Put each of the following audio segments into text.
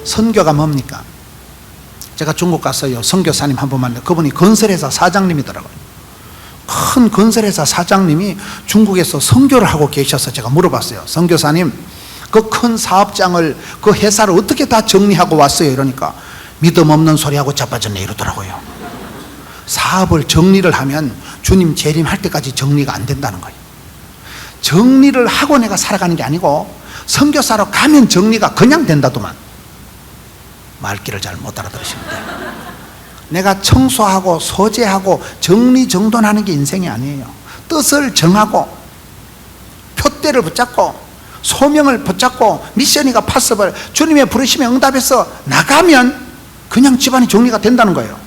선교가 뭡니까? 제가 중국 갔어요. 선교사님 한 분 만났는데 그분이 건설회사 사장님이더라고요. 큰 건설회사 사장님이 중국에서 선교를 하고 계셔서 제가 물어봤어요. 선교사님, 그 큰 사업장을, 그 회사를 어떻게 다 정리하고 왔어요? 이러니까 믿음 없는 소리하고 자빠졌네 이러더라고요. 사업을 정리를 하면 주님 재림할 때까지 정리가 안 된다는 거예요. 정리를 하고 내가 살아가는 게 아니고 선교사로 가면 정리가 그냥 된다더만. 말귀를 잘 못 알아들으십니다. 내가 청소하고 소재하고 정리정돈하는 게 인생이 아니에요. 뜻을 정하고 표대를 붙잡고 소명을 붙잡고 미션이가 파서블 주님의 부르심에 응답해서 나가면 그냥 집안이 정리가 된다는 거예요.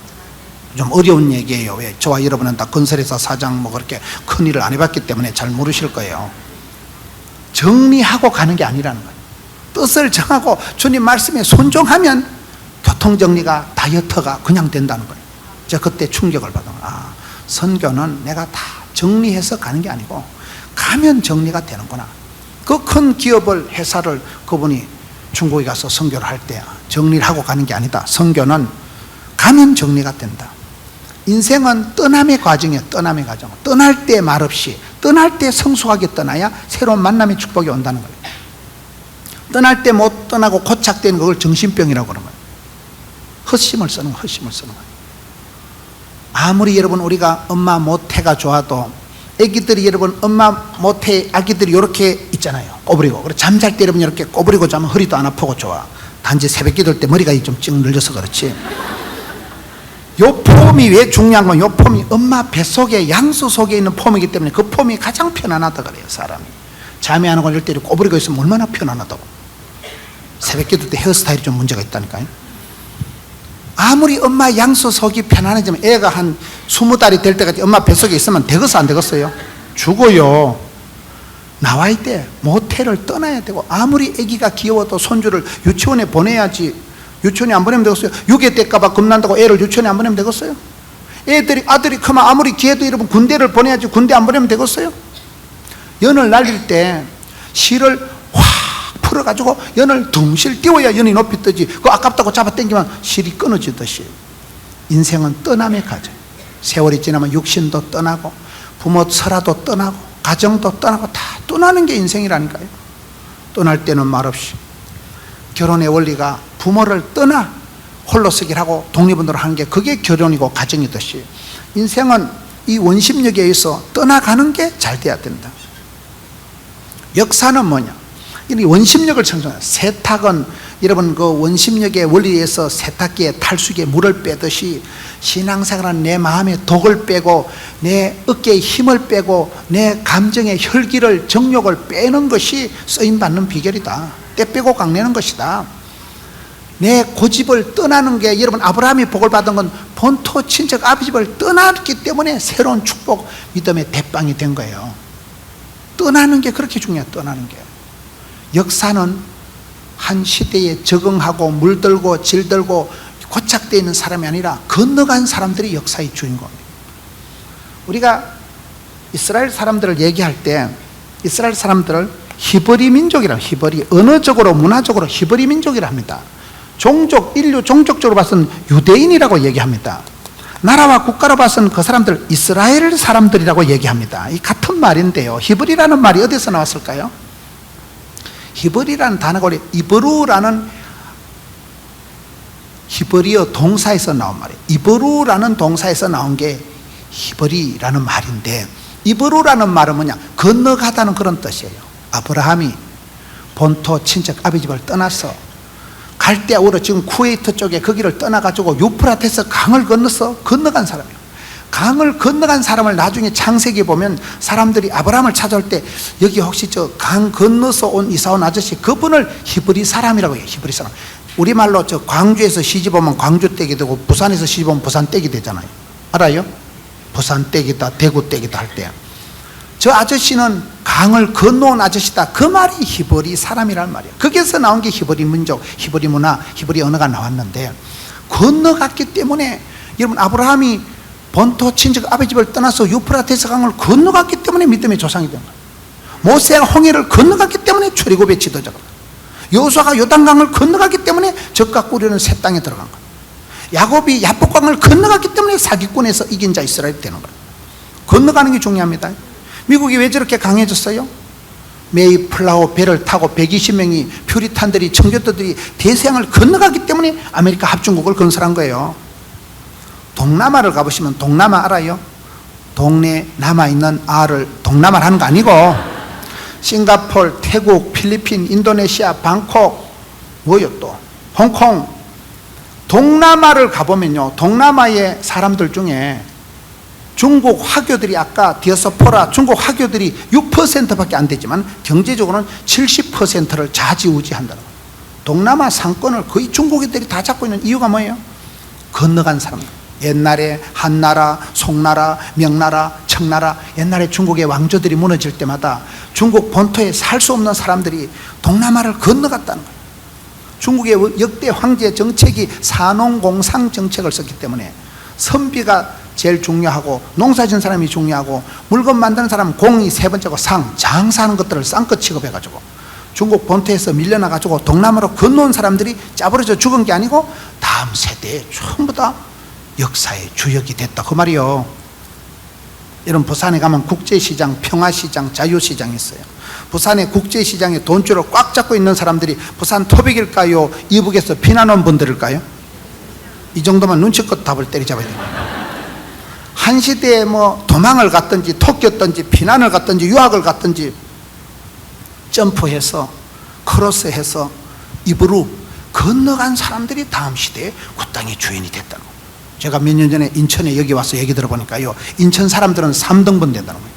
좀 어려운 얘기예요. 왜? 저와 여러분은 다 건설회사 사장 뭐 그렇게 큰 일을 안 해봤기 때문에 잘 모르실 거예요. 정리하고 가는 게 아니라는 거예요. 뜻을 정하고 주님 말씀에 순종하면 교통정리가 다이어트가 그냥 된다는 거예요. 제가 그때 충격을 받은 거예요. 선교는 내가 다 정리해서 가는 게 아니고 가면 정리가 되는구나. 그 큰 기업을 회사를 그분이 중국에 가서 선교를 할 때 정리를 하고 가는 게 아니다. 선교는 가면 정리가 된다. 인생은 떠남의 과정이에요. 떠남의 과정. 떠날 때 말없이 떠날 때 성숙하게 떠나야 새로운 만남의 축복이 온다는 거예요. 떠날 때 못 떠나고 고착되는 그걸 정신병이라고 그러는 거예요. 헛심을 쓰는 거예요. 헛심을 쓰는 거예요. 아무리 여러분 우리가 엄마 모태가 좋아도 애기들이 여러분 엄마 모태 아기들이 이렇게 있잖아요. 꼬부리고. 그래 잠잘 때 여러분 이렇게 꼬부리고 자면 허리도 안 아프고 좋아. 단지 새벽 기도할 때 머리가 좀 찡 늘려서 그렇지. 요 폼이 왜 중요한 건 요 폼이 엄마 뱃속에 양수 속에 있는 폼이기 때문에 그 폼이 가장 편안하다 그래요. 사람이 잠이 안 오고 이럴 때 꼬부리고 있으면 얼마나 편안하다고. 새벽 기도 때 헤어스타일이 좀 문제가 있다니까요. 아무리 엄마 양수 속이 편안해지면 애가 한 20달이 될 때까지 엄마 뱃속에 있으면 되겠어 안 되겠어요? 죽어요. 나와 있대. 모태를 떠나야 되고 아무리 아기가 귀여워도 손주를 유치원에 보내야지. 유치원에 안 보내면 되겠어요? 유괴 될까봐 겁난다고 애를 유치원에 안 보내면 되겠어요? 아들이 크면 아무리 귀해도 여러분 군대를 보내야지. 군대 안 보내면 되겠어요? 연을 날릴 때 실을 확 풀어가지고 연을 둥실 띄워야 연이 높이 뜨지. 그거 아깝다고 잡아 당기면 실이 끊어지듯이 인생은 떠남의 과정. 세월이 지나면 육신도 떠나고 부모 설화도 떠나고 가정도 떠나고 다 떠나는 게 인생이라니까요. 떠날 때는 말없이 결혼의 원리가 부모를 떠나 홀로 서기를 하고 독립운동을 하는 게 그게 결혼이고 가정이듯이 인생은 이 원심력에 의해서 떠나가는 게 잘 돼야 된다. 역사는 뭐냐? 이 원심력을 청소해요. 세탁은 여러분 그 원심력의 원리에 의해서 세탁기에 탈수기에 물을 빼듯이 신앙생활은 내 마음의 독을 빼고 내 어깨의 힘을 빼고 내 감정의 혈기를 정욕을 빼는 것이 쓰임받는 비결이다. 때 빼고 깎내는 것이다. 내 고집을 떠나는 게 여러분 아브라함이 복을 받은 건 본토 친척 아비집을 떠났기 때문에 새로운 축복 믿음의 대빵이 된 거예요. 떠나는 게 그렇게 중요해요. 떠나는 게. 역사는 한 시대에 적응하고 물들고 질들고 고착되어 있는 사람이 아니라 건너간 사람들이 역사의 주인공이에요. 우리가 이스라엘 사람들을 얘기할 때 이스라엘 사람들을 히브리 민족이라고, 히브리 언어적으로 문화적으로 히브리 민족이라 합니다. 종족, 인류 종족적으로 봐서는 유대인이라고 얘기합니다. 나라와 국가로 봐서는 그 사람들 이스라엘 사람들이라고 얘기합니다. 이 같은 말인데요. 히브리라는 말이 어디서 나왔을까요? 히브리라는 단어가 원래 이브루라는 히브리어 동사에서 나온 말이에요. 이브루라는 동사에서 나온 게 히브리라는 말인데 이브루라는 말은 뭐냐? 건너가다는 그런 뜻이에요. 아브라함이 본토 친척 아비집을 떠나서 갈대아우르 지금 쿠웨이트 쪽에 거기를 떠나가지고 유프라테스 강을 건너서 건너간 사람이에요. 강을 건너간 사람을 나중에 창세기 보면 사람들이 아브라함을 찾아올 때 여기 혹시 저 강 건너서 이사 온 아저씨 그분을 히브리 사람이라고 해요. 히브리 사람. 우리말로 저 광주에서 시집 오면 광주 떼기 되고 부산에서 시집 오면 부산 떼기 되잖아요. 알아요? 부산 떼기다 대구 떼기다 할 때 저 아저씨는 강을 건너온 아저씨다. 그 말이 히브리 사람이란 말이에요. 거기서 나온 게 히브리 민족, 히브리 문화, 히브리 언어가 나왔는데 건너갔기 때문에 여러분 아브라함이 본토 친척 아버지집을 떠나서 유프라테스 강을 건너갔기 때문에 믿음의 조상이 된 거예요. 모세가 홍해를 건너갔기 때문에 출애굽의 지도자가. 여호수아가 요단강을 건너갔기 때문에 적과 꾸려는 새 땅에 들어간 거예요. 야곱이 야복강을 건너갔기 때문에 사기꾼에서 이긴 자 이스라엘이 되는 거예요. 건너가는 게 중요합니다. 미국이 왜 저렇게 강해졌어요? 메이플라워 배를 타고 120명이 퓨리탄들이 청교도들이 대서양을 건너갔기 때문에 아메리카 합중국을 건설한 거예요. 동남아를 가보시면 동남아 알아요? 동네 남아있는 알을 동남아를 하는 거 아니고 싱가포르, 태국, 필리핀, 인도네시아, 방콕, 뭐요 또 홍콩, 동남아를 가보면요, 동남아의 사람들 중에 중국 화교들이 아까 디아스포라 중국 화교들이 6%밖에 안 되지만 경제적으로는 70%를 좌지우지한다는 거예요. 동남아 상권을 거의 중국인들이 다 잡고 있는 이유가 뭐예요? 건너간 사람들. 옛날에 한나라, 송나라, 명나라, 청나라, 옛날에 중국의 왕조들이 무너질 때마다 중국 본토에 살 수 없는 사람들이 동남아를 건너갔다는 거예요. 중국의 역대 황제 정책이 산농공상 정책을 썼기 때문에 선비가 제일 중요하고 농사짓는 사람이 중요하고 물건 만드는 사람은 공이 세 번째고 상, 장사하는 것들을 쌍껏 취급해가지고 중국 본토에서 밀려나가지고 동남아로 건너온 사람들이 짜부러져 죽은 게 아니고 다음 세대에 전부 다 역사의 주역이 됐다 그 말이요. 여러분 부산에 가면 국제시장, 평화시장, 자유시장이 있어요. 부산의 국제시장에 돈줄을 꽉 잡고 있는 사람들이 부산 토백일까요? 이북에서 피난온 분들일까요? 이 정도면 눈치껏 답을 때리잡아야 됩니다. 한 시대에 뭐 도망을 갔든지 토끼였든지 피난을 갔든지 유학을 갔든지 점프해서 크로스해서 입으로 건너간 사람들이 다음 시대에 그 땅의 주인이 됐다는 거예요. 제가 몇 년 전에 인천에 여기 와서 얘기 들어보니까요, 인천 사람들은 3등분 된다는 거예요.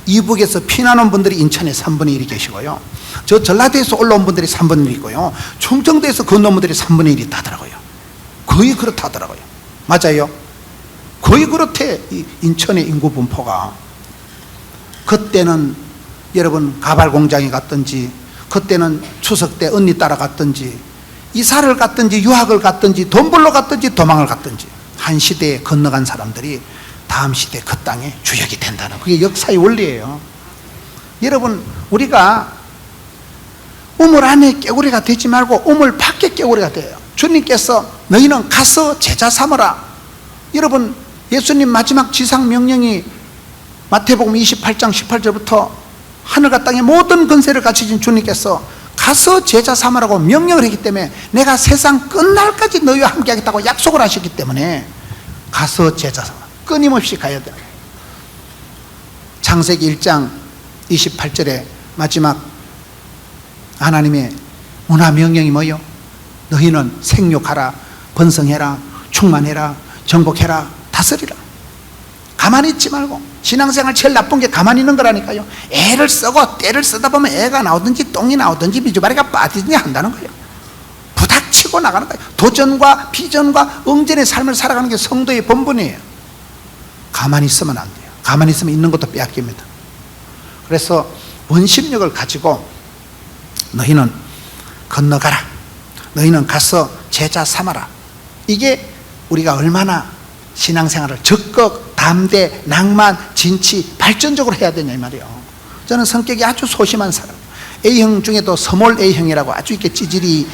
이북에서 피난 온 분들이 인천에 3분의 1이 계시고요, 저 전라도에서 올라온 분들이 3분의 1이 있고요, 충청도에서 건너온 분들이 3분의 1이 있다더라고요. 거의 그렇다더라고요. 맞아요? 거의 그렇대. 이 인천의 인구 분포가. 그때는 여러분 가발 공장에 갔든지, 그때는 추석 때 언니 따라갔든지, 이사를 갔든지 유학을 갔든지 돈 벌러 갔든지 도망을 갔든지 한 시대에 건너간 사람들이 다음 시대 그 땅의 주역이 된다는, 그게 역사의 원리예요. 여러분, 우리가 우물 안에 깨구리가 되지 말고 우물 밖에 깨구리가 돼요. 주님께서 너희는 가서 제자 삼으라. 여러분, 예수님 마지막 지상 명령이 마태복음 28장 18절부터 하늘과 땅의 모든 권세를 가지신 주님께서 가서 제자 삼으라고 명령을 했기 때문에 내가 세상 끝날까지 너희와 함께 하겠다고 약속을 하셨기 때문에 가서 제자 삼아, 끊임없이 가야 돼요. 창세기 1장 28절에 마지막 하나님의 문화 명령이 뭐예요? 너희는 생육하라, 번성해라, 충만해라, 정복해라, 다스리라. 가만히 있지 말고. 신앙생활 제일 나쁜 게 가만히 있는 거라니까요. 애를 쓰고 때를 쓰다 보면 애가 나오든지 똥이 나오든지 미주바리가 빠지든지 한다는 거예요. 부닥치고 나가는 거예요. 도전과 비전과 응전의 삶을 살아가는 게 성도의 본분이에요. 가만히 있으면 안 돼요. 가만히 있으면 있는 것도 빼앗깁니다. 그래서 원심력을 가지고 너희는 건너가라, 너희는 가서 제자 삼아라. 이게 우리가 얼마나 신앙생활을 적극, 담대, 낭만, 진치, 발전적으로 해야 되냐 이 말이에요. 저는 성격이 아주 소심한 사람, A형 중에도 스몰 A형이라고 아주 이렇게 찌질이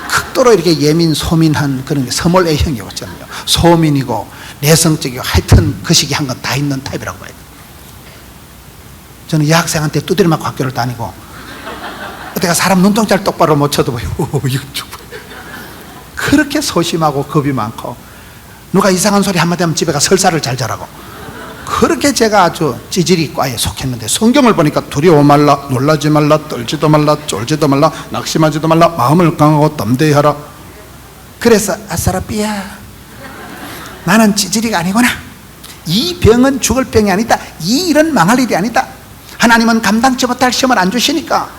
극도로 이렇게 예민, 소민한 그런 게 스몰 A형이고, 저는요 소민이고 내성적이고 하여튼 그 시기 한 건 다 있는 타입이라고 봐요. 저는 여학생한테 두드려 맞고 학교를 다니고, 어때가 사람 눈동자를 똑바로 못 쳐다봐요. 그렇게 소심하고 겁이 많고, 누가 이상한 소리 한마디 하면 집에 가 설사를 잘 자라고, 그렇게 제가 아주 찌질이 과에 속했는데 성경을 보니까 두려워 말라, 놀라지 말라, 떨지도 말라, 쫄지도 말라, 낙심하지도 말라, 마음을 강하고 담대히 하라. 그래서 아싸라삐야, 나는 찌질이가 아니구나. 이 병은 죽을 병이 아니다. 이 일은 망할 일이 아니다. 하나님은 감당치 못할 시험을 안 주시니까.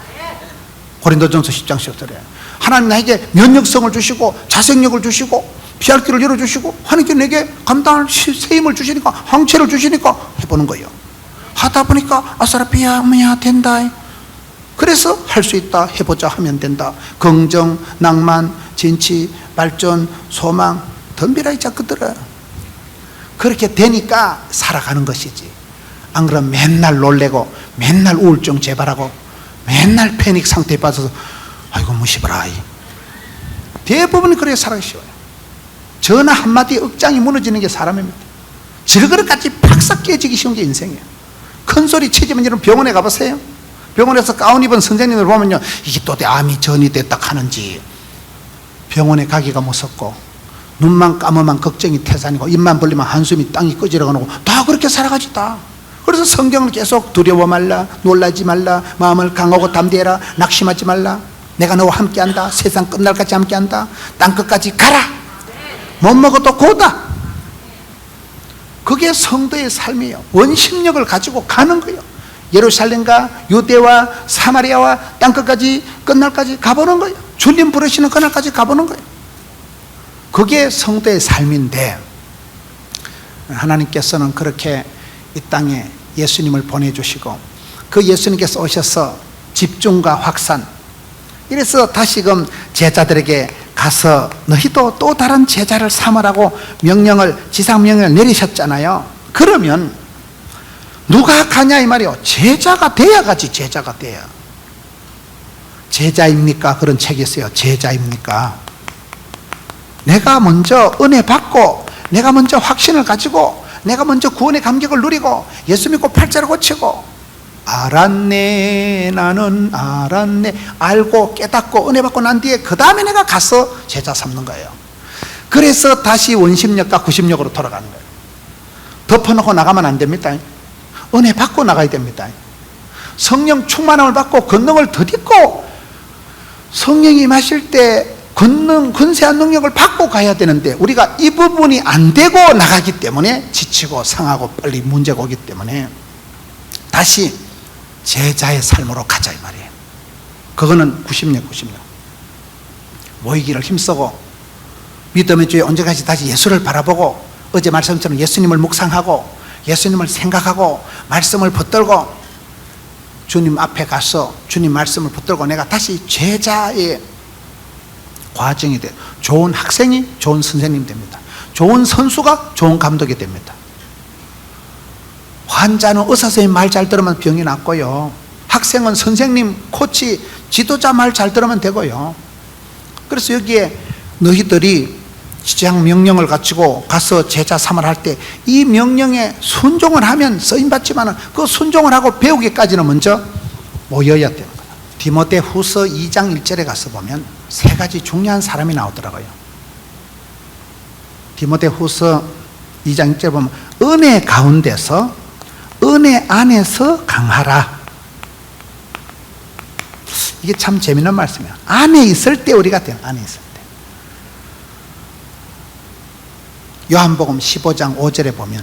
고린도전서 10장 10절에 하나님 나에게 면역성을 주시고 자생력을 주시고 피할 길을 열어주시고 하나님께 내게 감당할 새 힘을 주시니까, 항체를 주시니까 해보는 거예요. 하다 보니까 아싸라삐야 뭐야 된다. 그래서 할 수 있다, 해보자 하면 된다. 긍정, 낭만, 진치, 발전, 소망 덤비라 이 자꾸들아. 그렇게 되니까 살아가는 것이지. 안 그러면 맨날 놀래고 맨날 우울증 재발하고 맨날 패닉 상태에 빠져서 아이고 무시봐라. 대부분이 그렇게 살아가기 쉬워요. 전화 한마디에 억장이 무너지는 게 사람입니다. 질그릇까지 팍싹 깨지기 쉬운 게 인생이에요. 큰 소리 치지만 여러분 병원에 가보세요. 병원에서 가운 입은 선생님을 보면요, 이게 또 암이 전이 됐다 하는지 병원에 가기가 무섭고, 눈만 감으면 걱정이 태산이고, 입만 벌리면 한숨이 땅이 꺼지러가고, 다 그렇게 살아가지다. 그래서 성경을 계속 두려워 말라, 놀라지 말라, 마음을 강하고 담대해라, 낙심하지 말라, 내가 너와 함께한다, 세상 끝날까지 함께한다, 땅끝까지 가라, 못 먹어도 고다. 그게 성도의 삶이에요. 원심력을 가지고 가는 거예요. 예루살렘과 유대와 사마리아와 땅끝까지 끝날까지 가보는 거예요. 주님 부르시는 그날까지 가보는 거예요. 그게 성도의 삶인데, 하나님께서는 그렇게 이 땅에 예수님을 보내주시고, 그 예수님께서 오셔서 집중과 확산, 이래서 다시금 제자들에게 가서 너희도 또 다른 제자를 삼으라고 지상명령을 내리셨잖아요. 그러면 누가 가냐 이 말이요. 제자가 돼야 가지. 제자가 돼야. 제자입니까? 그런 책이 있어요. 제자입니까? 내가 먼저 은혜 받고, 내가 먼저 확신을 가지고, 내가 먼저 구원의 감격을 누리고, 예수 믿고 팔자를 고치고, 알았네, 나는 알았네, 알고 깨닫고 은혜 받고 난 뒤에 그 다음에 내가 가서 제자 삼는 거예요. 그래서 다시 원심력과 구심력으로 돌아가는 거예요. 덮어놓고 나가면 안 됩니다. 은혜 받고 나가야 됩니다. 성령 충만함을 받고 권능을 덧입고, 성령이 임하실 때 권세한 능력을 받고 가야 되는데, 우리가 이 부분이 안 되고 나가기 때문에 지치고 상하고 빨리 문제가 오기 때문에 다시 제자의 삶으로 가자 이 말이에요. 그거는 구심력. 모이기를 힘쓰고, 믿음의 주에 언제까지 다시 예수를 바라보고, 어제 말씀처럼 예수님을 묵상하고, 예수님을 생각하고, 말씀을 붙들고, 주님 앞에 가서 주님 말씀을 붙들고 내가 다시 제자의 과정이 돼요. 좋은 학생이 좋은 선생님 됩니다. 좋은 선수가 좋은 감독이 됩니다. 환자는 의사 선생님 말 잘 들으면 병이 낫고요, 학생은 선생님, 코치, 지도자 말 잘 들으면 되고요. 그래서 여기에 너희들이 지장 명령을 갖추고 가서 제자 삼을 할 때 이 명령에 순종을 하면 쓰임받지만, 그 순종을 하고 배우기까지는 먼저 모여야 되는 거예요. 디모데 후서 2장 1절에 가서 보면 세 가지 중요한 사람이 나오더라고요. 디모데 후서 2장 1절에 보면 은혜 가운데서, 은혜 안에서 강하라. 이게 참 재미있는 말씀이에요. 안에 있을 때 우리가 돼요. 안에 있을 때. 요한복음 15장 5절에 보면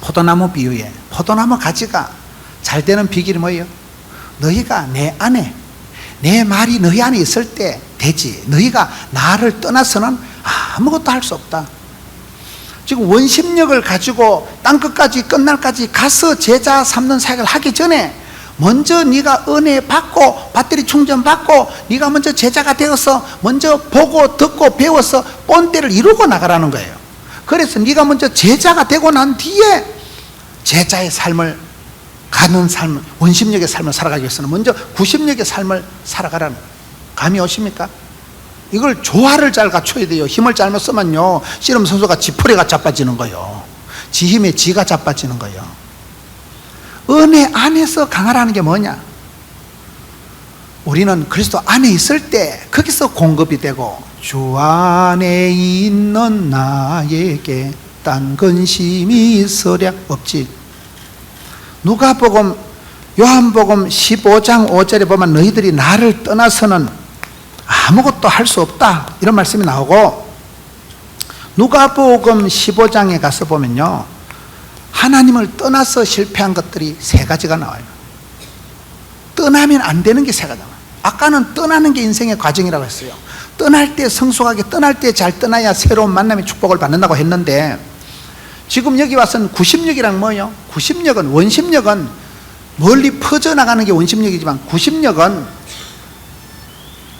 포도나무 비유에, 포도나무 가지가 잘 되는 비결이 뭐예요? 너희가 내 안에, 내 말이 너희 안에 있을 때 되지, 너희가 나를 떠나서는 아무것도 할 수 없다. 지금 원심력을 가지고 땅끝까지 끝날까지 가서 제자 삼는 사역을 하기 전에 먼저 네가 은혜 받고 배터리 충전 받고 네가 먼저 제자가 되어서 먼저 보고 듣고 배워서 본때를 이루고 나가라는 거예요. 그래서 네가 먼저 제자가 되고 난 뒤에 제자의 삶을 가는 삶, 원심력의 삶을 살아가기 위해서는 먼저 구심력의 삶을 살아가라는 거예요. 감이 오십니까? 이걸 조화를 잘 갖춰야 돼요. 힘을 잘못 쓰면요, 씨름 선수가 지푸레가 자빠지는 거예요. 지 힘에 지가 자빠지는 거예요. 은혜 안에서 강하라는 게 뭐냐? 우리는 그리스도 안에 있을 때 거기서 공급이 되고, 주 안에 있는 나에게 딴 근심이 있으랴 없지. 누가복음, 요한복음 15장 5절에 보면 너희들이 나를 떠나서는 아무것도 할 수 없다, 이런 말씀이 나오고, 누가복음 15장에 가서 보면요, 하나님을 떠나서 실패한 것들이 세 가지가 나와요. 떠나면 안 되는 게 세 가지가 나와요. 아까는 떠나는 게 인생의 과정이라고 했어요. 떠날 때 성숙하게, 떠날 때 잘 떠나야 새로운 만남의 축복을 받는다고 했는데, 지금 여기 와서는 구심력이란 뭐예요? 구심력은, 원심력은 멀리 퍼져나가는 게 원심력이지만, 구심력은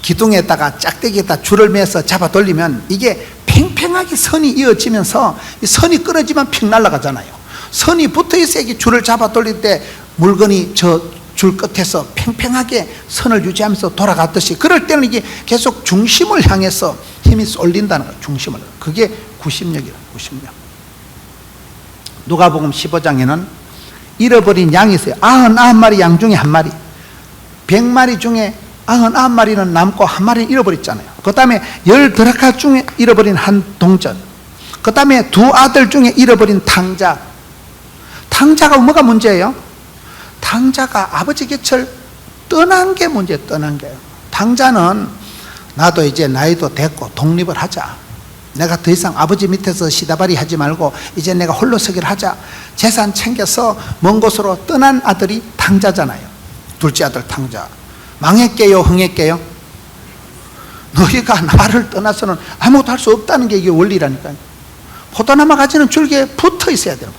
기둥에다가 짝대기에다 줄을 매서 잡아 돌리면 이게 팽팽하게 선이 이어지면서 이 선이 끊어지면 핑 날아가잖아요. 선이 붙어 있어야 줄을 잡아 돌릴 때 물건이 저 줄 끝에서 팽팽하게 선을 유지하면서 돌아갔듯이, 그럴 때는 이게 계속 중심을 향해서 힘이 쏠린다는 거예요. 중심을. 그게 구심력이에요. 구심력. 누가복음 15장에는 잃어버린 양이 있어요. 99마리 양 중에 한 마리. 100마리 중에 99마리는 남고 한 마리는 잃어버렸잖아요. 그 다음에 10드라카 중에 잃어버린 한 동전. 그 다음에 2 아들 중에 잃어버린 탕자. 탕자가 뭐가 문제예요? 탕자가 아버지 곁을 떠난 게 문제예요. 떠난 게요. 탕자는 나도 이제 나이도 됐고 독립을 하자, 내가 더 이상 아버지 밑에서 시다발이 하지 말고 이제 내가 홀로 서기를 하자, 재산 챙겨서 먼 곳으로 떠난 아들이 탕자잖아요. 둘째 아들 탕자. 망했게요, 흥했게요? 너희가 나를 떠나서는 아무것도 할 수 없다는 게 이게 원리라니까요. 포도나무 가지는 줄기에 붙어 있어야 돼요.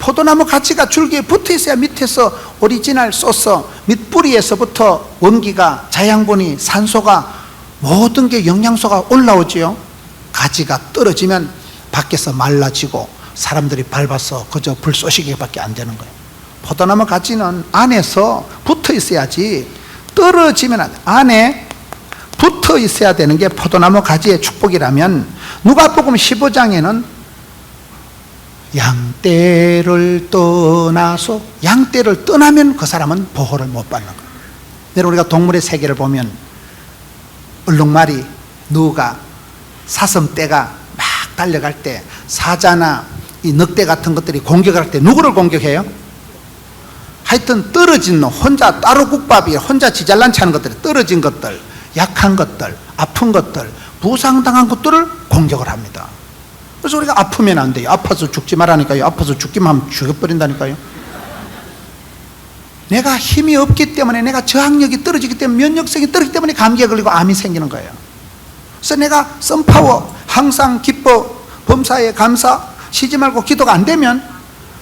포도나무 가지가 줄기에 붙어 있어야 밑에서 오리지널 소스, 밑뿌리에서부터 원기가, 자양분이, 산소가, 모든 게 영양소가 올라오지요. 가지가 떨어지면 밖에서 말라지고 사람들이 밟아서 그저 불 쏘시기밖에 안 되는 거예요. 포도나무 가지는 안에서 붙어 있어야지, 떨어지면 안 돼. 안에 붙어 있어야 되는 게 포도나무 가지의 축복이라면, 누가복음 15장에는 양떼를 떠나서, 양떼를 떠나면 그 사람은 보호를 못 받는 거예요. 여러분, 우리가 동물의 세계를 보면 얼룩말이, 누가, 사슴떼가 막 달려갈 때 사자나 이 늑대 같은 것들이 공격할 때 누구를 공격해요? 하여튼 떨어진 놈, 혼자 따로 국밥이, 혼자 지잘난 차는 것들이, 떨어진 것들, 약한 것들, 아픈 것들, 부상당한 것들을 공격을 합니다. 그래서 우리가 아프면 안 돼요. 아파서 죽지 말라니까요. 아파서 죽기만 하면 죽여버린다니까요. 내가 힘이 없기 때문에, 내가 저항력이 떨어지기 때문에, 면역성이 떨어지기 때문에 감기에 걸리고 암이 생기는 거예요. 그래서 내가 썬파워, 항상 기뻐, 범사에 감사, 쉬지 말고 기도가 안 되면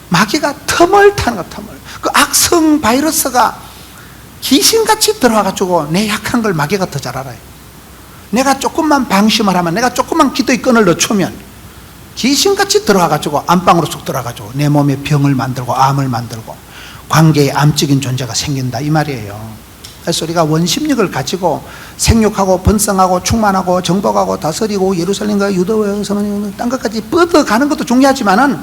마귀가 틈을 타는 거야. 틈을. 그 악성 바이러스가 귀신같이 들어와가지고 내 약한 걸 마귀가 더 잘 알아요. 내가 조금만 방심을 하면, 내가 조금만 기도의 끈을 늦추면 귀신같이 들어와가지고 안방으로 쏙 들어와가지고 내 몸에 병을 만들고 암을 만들고 관계에 암적인 존재가 생긴다, 이 말이에요. 그래서 우리가 원심력을 가지고 생육하고 번성하고 충만하고 정복하고 다스리고 예루살렘과 유다와 서는 딴 것까지 뻗어가는 것도 중요하지만은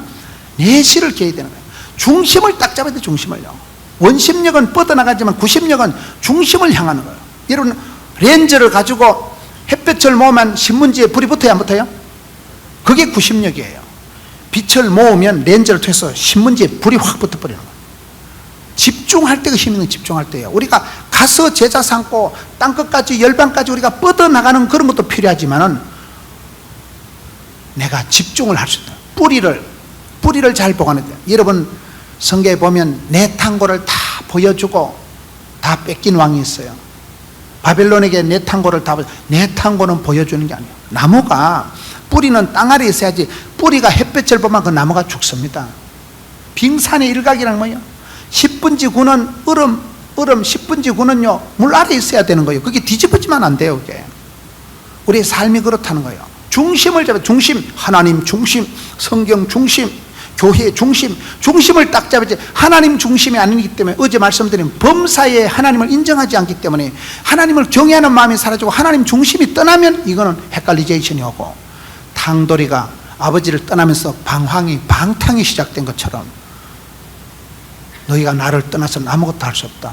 내실을 깨야 되는 거예요. 중심을 딱 잡아야 돼. 중심을요. 원심력은 뻗어나가지만 구심력은 중심을 향하는 거예요. 여러분, 렌즈를 가지고 햇볕을 모으면 신문지에 불이 붙어야 안 붙어요? 그게 구심력이에요. 빛을 모으면 렌즈를 통해서 신문지에 불이 확 붙어버리는 거예요. 집중할 때가 힘 있는 집중할 때예요. 우리가 가서 제자 삼고 땅끝까지 열방까지 우리가 뻗어나가는 그런 것도 필요하지만은 내가 집중을 할 수 있다. 뿌리를 잘 보관해야 돼요. 여러분, 성경에 보면 내탕고를 다 보여주고 다 뺏긴 왕이 있어요. 바벨론에게 내탕고를 다 내탕고는 보여주는 게 아니에요. 나무가 뿌리는 땅 아래에 있어야지, 뿌리가 햇볕을 보면 그 나무가 죽습니다. 빙산의 일각이라는 거예요. 10분지 9는 얼음 10분지 9는요 물 아래에 있어야 되는 거예요. 그게 뒤집어지면 안 돼요. 그게 우리의 삶이 그렇다는 거예요. 중심을 잡아. 중심, 하나님 중심, 성경 중심, 교회 중심, 중심을 딱 잡아야지. 하나님 중심이 아니기 때문에, 어제 말씀드린 범사에 하나님을 인정하지 않기 때문에 하나님을 경외하는 마음이 사라지고 하나님 중심이 떠나면 이거는 헷갈리제이션이 오고, 탕돌이가 아버지를 떠나면서 방탕이 시작된 것처럼 너희가 나를 떠나서는 아무것도 할 수 없다.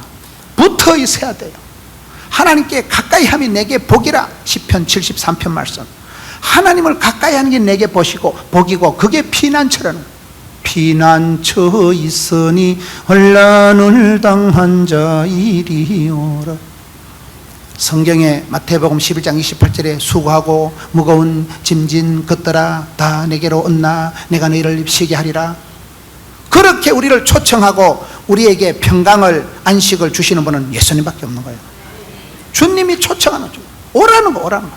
붙어 있어야 돼요. 하나님께 가까이 함이 내게 복이라. 시편 73편 말씀. 하나님을 가까이 하는 게 내게 복이고 그게 피난처라는 거예요. 피난처 있으니 혼란을 당한 자 이리 오라. 성경에 마태복음 11장 28절에 수고하고 무거운 짐진 것들아 다 내게로 온나 내가 너희를 쉬게 하리라. 그렇게 우리를 초청하고 우리에게 평강을, 안식을 주시는 분은 예수님밖에 없는 거예요. 주님이 초청하는 주. 오라는 거, 오라는 거.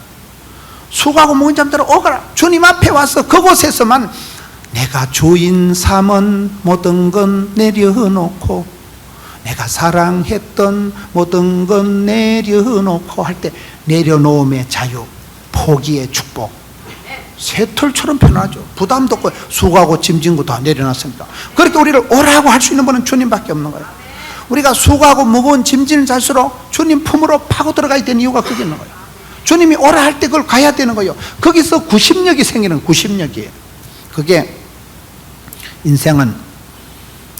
수고하고 무거운 잠들어 오거라. 주님 앞에 와서 그곳에서만 내가 주인 삼은 모든 건 내려놓고, 내가 사랑했던 모든 건 내려놓고 할 때 내려놓음의 자유, 포기의 축복, 새털처럼 편하죠. 부담도 없고 수고하고 짐진 거 다 내려놨습니다. 그렇게 우리를 오라고 할 수 있는 분은 주님밖에 없는 거예요. 우리가 수고하고 무거운 짐진을 잘수록 주님 품으로 파고 들어가야 되는 이유가 거기 있는 거예요. 주님이 오라 할 때 그걸 가야 되는 거예요. 거기서 구심력이 생기는 구심력이에요. 그게 인생은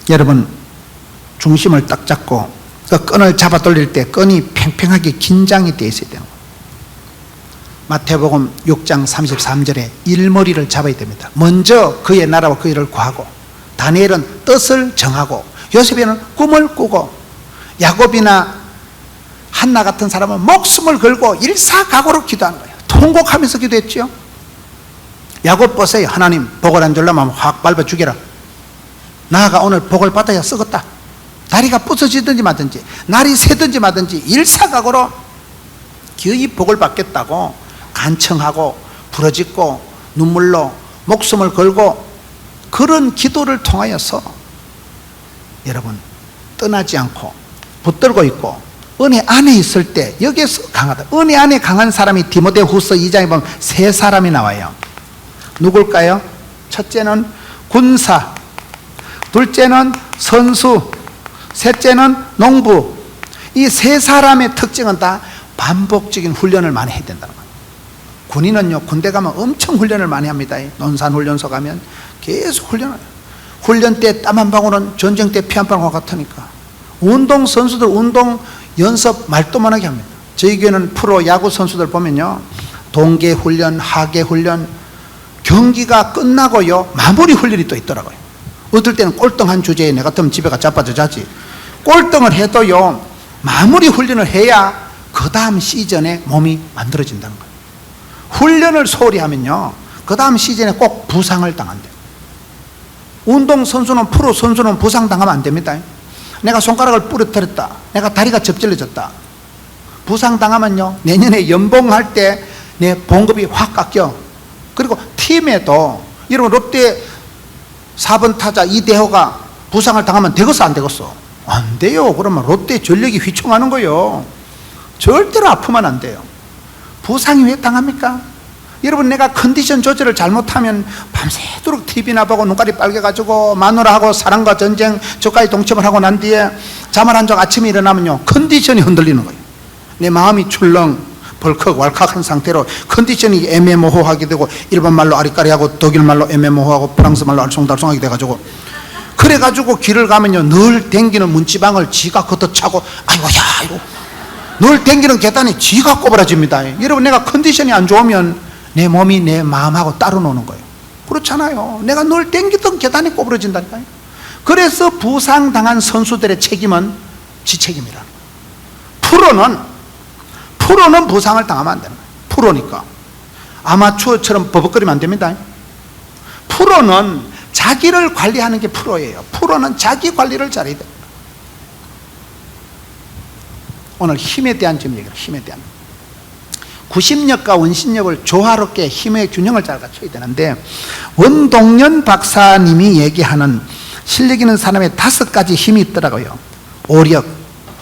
여러분 중심을 딱 잡고 그 끈을 잡아 돌릴 때 끈이 팽팽하게 긴장이 되어 있어야 되는 거예요. 마태복음 6장 33절에 일머리를 잡아야 됩니다. 먼저 그의 나라와 그 일을 구하고, 다니엘은 뜻을 정하고, 요셉에는 꿈을 꾸고, 야곱이나 한나 같은 사람은 목숨을 걸고 일사각오로 기도하는 거예요. 통곡하면서 기도했죠. 야곱 보세요. 하나님 복을 안 주려면 확 밟아 죽여라. 나가 오늘 복을 받아야 쓰겠다. 다리가 부서지든지 마든지 날이 새든지 마든지 일사각오로 기어이 복을 받겠다고 간청하고 부러짓고 눈물로 목숨을 걸고, 그런 기도를 통하여서 여러분 떠나지 않고 붙들고 있고 은혜 안에 있을 때 여기에서 강하다. 은혜 안에 강한 사람이 디모데후서 2장에 보면 세 사람이 나와요. 누굴까요? 첫째는 군사, 둘째는 선수, 셋째는 농부. 이 세 사람의 특징은 다 반복적인 훈련을 많이 해야 된다는 거예요. 군인은요, 군대 가면 엄청 훈련을 많이 합니다. 논산훈련소 가면 계속 훈련을 해요. 훈련 때 땀 한 방울은 전쟁 때 피 한 방울 같으니까. 운동 선수들 운동 연습 말도만하게 합니다. 저희 교회는 프로 야구 선수들 보면요, 동계 훈련, 하계 훈련, 경기가 끝나고요 마무리 훈련이 또 있더라고요. 어떨 때는 꼴등한 주제에 내 같으면 집에 가 자빠져 자지. 꼴등을 해도요 마무리 훈련을 해야 그 다음 시즌에 몸이 만들어진다는 거예요. 훈련을 소홀히 하면요 그 다음 시즌에 꼭 부상을 당한대요. 운동선수는, 프로 선수는 부상당하면 안 됩니다. 내가 손가락을 부러뜨렸다, 내가 다리가 접질러졌다, 부상당하면요 내년에 연봉할 때 내 봉급이 확 깎여. 그리고 팀에도 여러분 롯데 4번 타자 이대호가 부상을 당하면 되겠어 안 되겠어? 안 돼요. 그러면 롯데 전력이 휘청하는 거예요. 절대로 아프면 안 돼요. 부상이 왜 당합니까? 여러분 내가 컨디션 조절을 잘못하면 밤새도록 TV나 보고 눈깔이 빨개가지고 마누라하고 사랑과 전쟁 저까지 동침을 하고 난 뒤에 잠을 안 자고 아침에 일어나면요 컨디션이 흔들리는 거예요. 내 마음이 출렁 벌컥 왈칵한 상태로 컨디션이 애매모호하게 되고, 일본 말로 아리까리하고 독일 말로 애매모호하고 프랑스 말로 알쏭달쏭하게 돼가지고, 그래가지고 길을 가면요 늘 댕기는 문지방을 지가 걷어차고 아이고 야 이거 늘 댕기는 계단이 지가 꼬부라집니다. 여러분 내가 컨디션이 안 좋으면 내 몸이 내 마음하고 따로 노는 거예요. 그렇잖아요. 내가 늘 댕기던 계단이 꼬부러진다니까요. 그래서 부상당한 선수들의 책임은 지 책임이라. 프로는 부상을 당하면 안 되는 거예요. 프로니까. 아마추어처럼 버벅거리면 안 됩니다. 프로는 자기를 관리하는 게 프로예요. 프로는 자기 관리를 잘해야 됩니다. 오늘 힘에 대한 점 얘기를, 힘에 대한. 구심력과 원심력을 조화롭게 힘의 균형을 잘 갖춰야 되는데, 원동연 박사님이 얘기하는 실력 있는 사람의 5가지 힘이 있더라고요. 오력,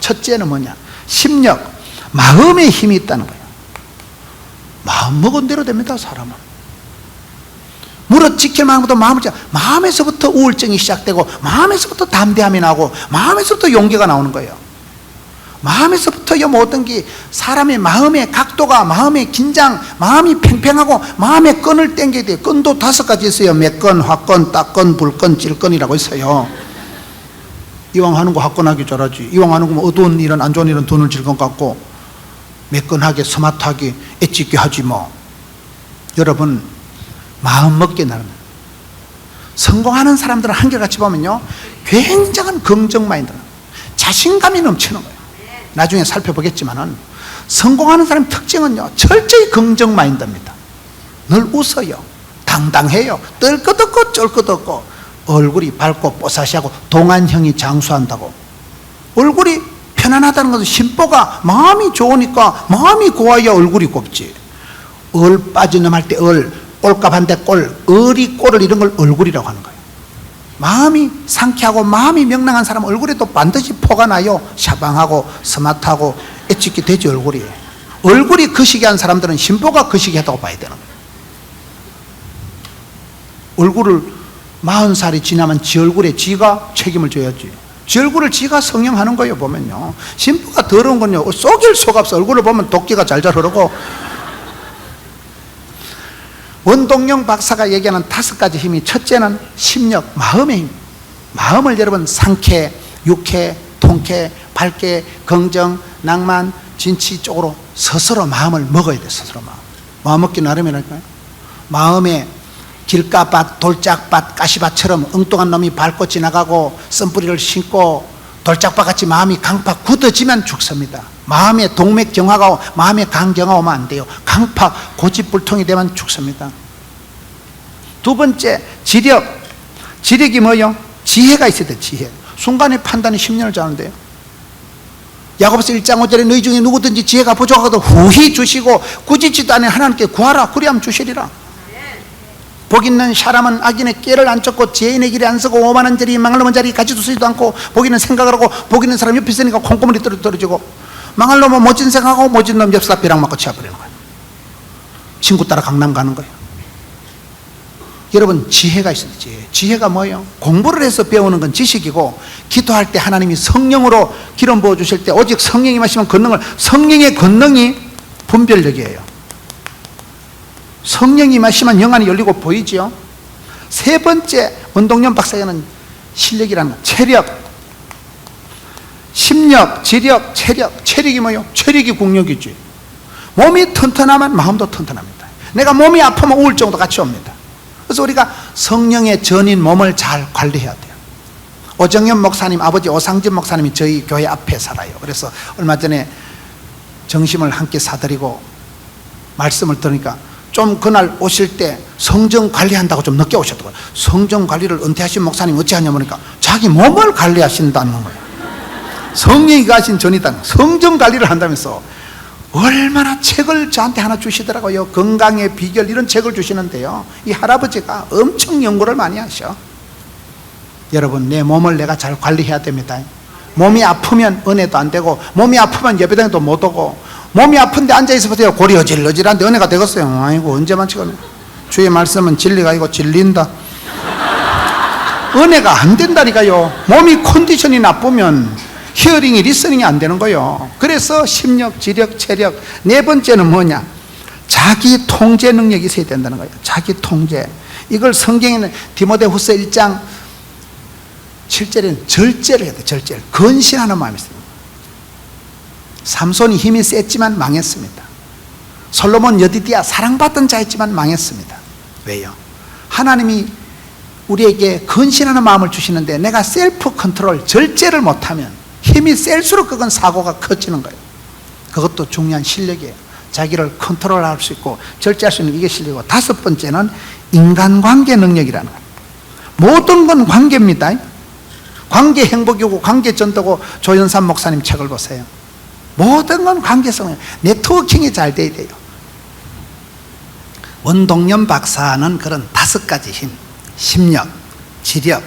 첫째는 뭐냐? 심력, 마음의 힘이 있다는 거예요. 마음 먹은 대로 됩니다, 사람은. 물어지킬 만큼도 마음에서부터 우울증이 시작되고, 마음에서부터 담대함이 나고, 마음에서부터 용기가 나오는 거예요. 마음에서부터 모든 게 사람의 마음의 각도가, 마음의 긴장, 마음이 팽팽하고 마음의 끈을 당겨야 돼요. 끈도 5가지 있어요. 매끈, 화끈, 따끈, 불끈, 찔끈이라고 있어요. 이왕 하는 거 화끈하게 잘하지. 이왕 하는 거 어두운 일은, 안 좋은 일은 눈을 질끈 감고 매끈하게 스마트하게 엣지 있게 하지 뭐. 여러분 마음 먹게 나는, 성공하는 사람들은 한결같이 보면요 굉장한 긍정 마인드, 자신감이 넘치는 거예요. 나중에 살펴보겠지만은 성공하는 사람의 특징은요 철저히 긍정 마인드입니다. 늘 웃어요. 당당해요. 뜰 것 없고 쩔 것 없고, 얼굴이 밝고 뽀사시하고 동안형이 장수한다고. 얼굴이 편안하다는 것은 심보가, 마음이 좋으니까, 마음이 고와야 얼굴이 곱지. 얼 빠지놈할 때 얼, 꼴값한데 꼴, 얼이 꼴을 이런 걸 얼굴이라고 하는 거예요. 마음이 상쾌하고 마음이 명랑한 사람은 얼굴에도 반드시 포가 나요. 샤방하고 스마트하고 엣지 있게 되지. 얼굴이 거시기한 사람들은 심보가 거시기하다고 봐야 되는 거예요. 얼굴을 40살이 지나면 지 얼굴에 지가 책임을 져야지. 지 얼굴을 지가 성형하는 거예요. 보면요, 신부가 더러운 건요, 속일 수가 없어. 얼굴을 보면 도끼가 잘잘 흐르고. 원동영 박사가 얘기하는 5가지 힘이, 첫째는 심력, 마음의 힘. 마음을 여러분 상쾌, 유쾌, 통쾌, 밝게, 긍정, 낭만, 진취 쪽으로 스스로 마음을 먹어야 돼. 스스로 마음 먹기 나름이랄까요? 마음에 길가밭, 돌짝밭, 가시밭처럼 엉뚱한 놈이 밟고 지나가고 쓴뿌리를 신고 돌짝밭같이 마음이 강팍 굳어지면 죽습니다. 마음에 동맥경화가 오고 마음에 간경화 오면 안 돼요. 강팍 고집불통이 되면 죽습니다. 두 번째, 지력. 지력이 뭐요? 지혜가 있어야 돼. 지혜. 순간의 판단이 10년을 자는데요. 야고보서 1장 5절에 너희 중에 누구든지 지혜가 부족하거든 후히 주시고 꾸짖지도 않은 하나님께 구하라. 그리하면 주시리라. 복 있는 사람은 악인의 꾀를 안 쫓고 지혜인의 길에 안 서고 오만한 자리 망할 놈은 자리 가지도 쓰지도 않고, 복 있는 생각을 하고 복 있는 사람 옆에 있으니까 콩고물이 떨어지고, 망할 놈은 멋진 생각하고 멋진 놈 옆에서 벼락 맞고 치워버리는 거예요. 친구 따라 강남 가는 거예요. 여러분, 지혜가 있어야 돼요. 지혜가 뭐예요? 공부를 해서 배우는 건 지식이고, 기도할 때 하나님이 성령으로 기름 부어주실 때 오직 성령이 마시면 권능을, 성령의 권능이 분별력이에요. 성령이 마시면 영안이 열리고 보이지요. 세 번째, 원동년 박사에는 실력이라는 거, 체력. 심력, 지력, 체력. 체력이 뭐예요? 체력이 국력이지. 몸이 튼튼하면 마음도 튼튼합니다. 내가 몸이 아프면 우울증도 같이 옵니다. 그래서 우리가 성령의 전인 몸을 잘 관리해야 돼요. 오정현 목사님 아버지 오상진 목사님이 저희 교회 앞에 살아요. 그래서 얼마 전에 점심을 함께 사드리고 말씀을 들으니까 좀 그날 오실 때 성정 관리한다고 좀 늦게 오셨더라고요. 성정 관리를 은퇴하신 목사님 어찌 하냐 보니까 자기 몸을 관리하신다는 거예요. 성령이 가신 전이다. 성정 관리를 한다면서 얼마나 책을 저한테 하나 주시더라고요. 건강의 비결, 이런 책을 주시는데요, 이 할아버지가 엄청 연구를 많이 하셔. 여러분, 내 몸을 내가 잘 관리해야 됩니다. 몸이 아프면 은혜도 안 되고, 몸이 아프면 예배당에도 못 오고, 몸이 아픈데 앉아있어 보세요. 골이 어질어질한데 은혜가 되겠어요? 아이고, 언제만 치거네. 주의 말씀은 진리가 아니고 진리인다. 은혜가 안 된다니까요. 몸이 컨디션이 나쁘면 히어링이 리스닝이 안 되는 거예요. 그래서 심력, 지력, 체력. 네 번째는 뭐냐? 자기 통제 능력이 있어야 된다는 거예요. 자기 통제. 이걸 성경에는 디모데후서 1장 7절에는 절제를 해야 돼. 절제를. 근신하는 마음이 있습니다. 삼손이 힘이 셌지만 망했습니다. 솔로몬 여디디야 사랑받던 자였지만 망했습니다. 왜요? 하나님이 우리에게 근신하는 마음을 주시는데 내가 셀프 컨트롤, 절제를 못하면 힘이 셀수록 그건 사고가 커지는 거예요. 그것도 중요한 실력이에요. 자기를 컨트롤할 수 있고 절제할 수 있는 이게 실력이고, 다섯 번째는 인간관계 능력이라는 거예요. 모든 건 관계입니다. 관계 행복이고 관계 전도고. 조연산 목사님 책을 보세요. 모든 건 관계성이에요. 네트워킹이 잘 돼야 돼요. 원동년 박사는 그런 5가지 힘, 심력, 지력,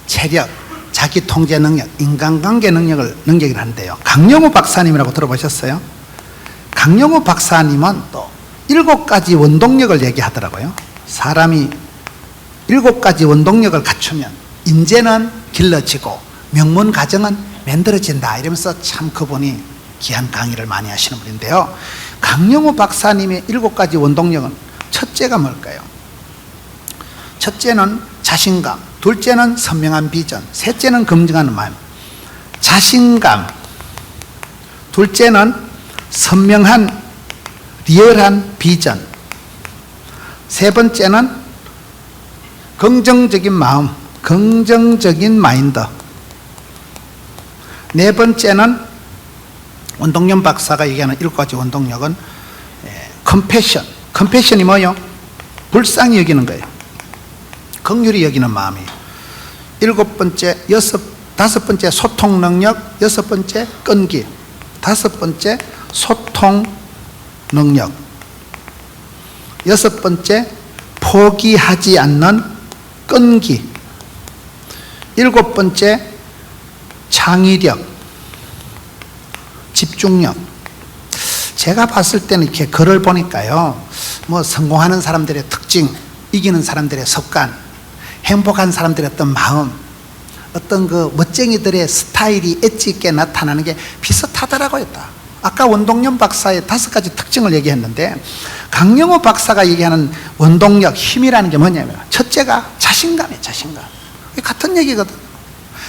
체력, 자기 통제 능력, 인간관계 능력을 하는데요, 강영우 박사님이라고 들어보셨어요? 강영우 박사님은 또 7가지 원동력을 얘기하더라고요. 사람이 7가지 원동력을 갖추면 인재는 길러지고 명문 가정은 만들어진다, 이러면서 참 그분이 귀한 강의를 많이 하시는 분인데요, 강영우 박사님의 7가지 원동력은 첫째가 뭘까요? 첫째는 자신감, 둘째는 선명한 비전, 셋째는 검증하는 마음. 자신감, 둘째는 선명한 리얼한 비전, 세 번째는 긍정적인 마음, 긍정적인 마인드, 네 번째는 원동년 박사가 얘기하는 7가지 원동력은 컴패션. 컴패션이 뭐예요? 불쌍히 여기는 거예요. 긍휼히 여기는 마음이. 5섯 번째 소통 능력, 6번째 끈기, 5번째 소통 능력, 6번째 포기하지 않는 끈기, 7번째 창의력, 집중력. 제가 봤을 때는 이렇게 글을 보니까요, 뭐 성공하는 사람들의 특징, 이기는 사람들의 습관, 행복한 사람들의 어떤 마음, 어떤 그 멋쟁이들의 스타일이 엣지 있게 나타나는 게 비슷하더라고요. 아까 원동력 박사의 5가지 특징을 얘기했는데, 강영호 박사가 얘기하는 원동력, 힘이라는 게 뭐냐면, 첫째가 자신감이에요. 자신감. 같은 얘기거든.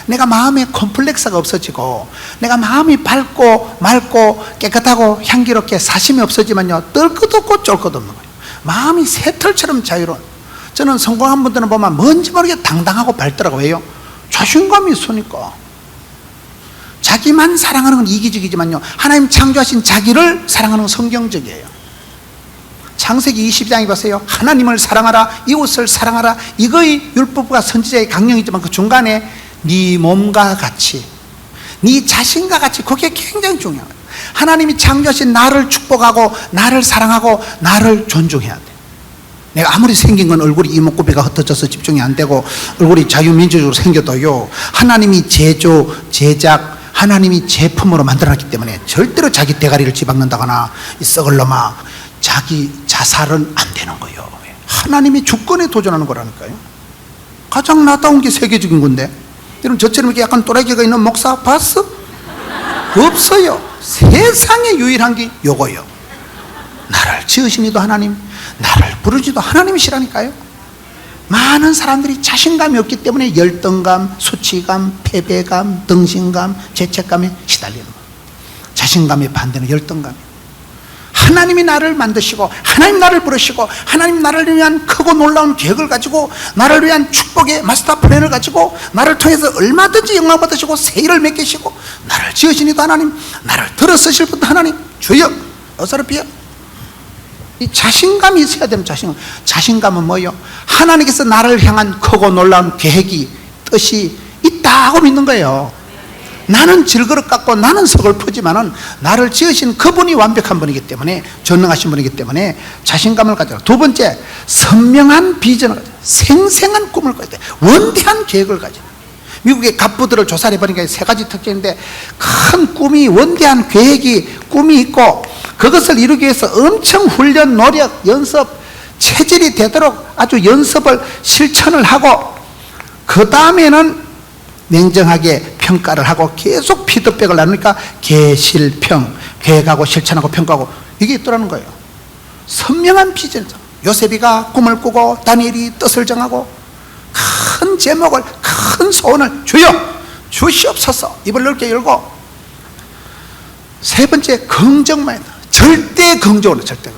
내가 마음에 콤플렉스가 없어지고, 내가 마음이 밝고 맑고 깨끗하고 향기롭게 사심이 없어지면요, 뜰 것 없고 쫄 것 없는 거예요. 마음이 새털처럼 자유로운. 저는 성공한 분들은 보면 뭔지 모르게 당당하고 밝더라고요. 왜요? 자신감이 있으니까. 자기만 사랑하는 건 이기적이지만요, 하나님 창조하신 자기를 사랑하는 건 성경적이에요. 창세기 22장에 보세요. 하나님을 사랑하라, 이웃을 사랑하라. 이거의 율법과 선지자의 강령이지만 그 중간에 네 몸과 같이, 네 자신과 같이, 그게 굉장히 중요해요. 하나님이 창조하신 나를 축복하고 나를 사랑하고 나를 존중해야 돼. 내가 아무리 생긴 건 얼굴이 이목구비가 흩어져서 집중이 안 되고 얼굴이 자유민주적으로 생겨도요, 하나님이 제작, 하나님이 제품으로 만들어놨기 때문에 절대로 자기 대가리를 집박는다거나 이 썩을 놈아 자기 자살은 안 되는 거예요. 하나님이 주권에 도전하는 거라니까요. 가장 나다운 게 세계적인 건데, 여러분 저처럼 이렇게 약간 또라이가 있는 목사 봤어? 없어요. 세상에 유일한 게 요거예요. 나를 지으신 이도 하나님, 나를 부르지도 하나님이시라니까요. 많은 사람들이 자신감이 없기 때문에 열등감, 수치감, 패배감, 등신감, 죄책감에 시달리는 거예요. 자신감의 반대는 열등감이에요. 하나님이 나를 만드시고 하나님 나를 부르시고 하나님 나를 위한 크고 놀라운 계획을 가지고 나를 위한 축복의 마스터 플랜을 가지고 나를 통해서 얼마든지 영광 받으시고 새 일을 맺으시고 나를 지으신 이도 하나님, 나를 들어 쓰실 분도 하나님, 주여 어서럽히여. 이 자신감이 있어야 되는 자신감은 뭐예요? 하나님께서 나를 향한 크고 놀라운 계획이, 뜻이 있다고 믿는 거예요. 나는 질그릇 같고 나는 서글프지만은 나를 지으신 그분이 완벽한 분이기 때문에, 전능하신 분이기 때문에 자신감을 가져라. 두 번째, 선명한 비전을 가져라. 생생한 꿈을 가져라. 원대한 계획을 가져라. 미국의 갑부들을 조사를 해보니까 3가지 특징인데, 큰 꿈이, 원대한 계획이, 꿈이 있고 그것을 이루기 위해서 엄청 훈련, 노력, 연습, 체질이 되도록 아주 연습을 실천을 하고, 그 다음에는 냉정하게 평가를 하고 계속 피드백을 나누니까 계실평, 계획하고 실천하고 평가하고, 이게 있더라는 거예요. 선명한 비전. 요셉이가 꿈을 꾸고 다니엘이 뜻을 정하고 큰 제목을, 큰 소원을 주여 주시옵소서 입을 넓게 열고, 세 번째, 긍정만 해도 절대 긍정으로, 절대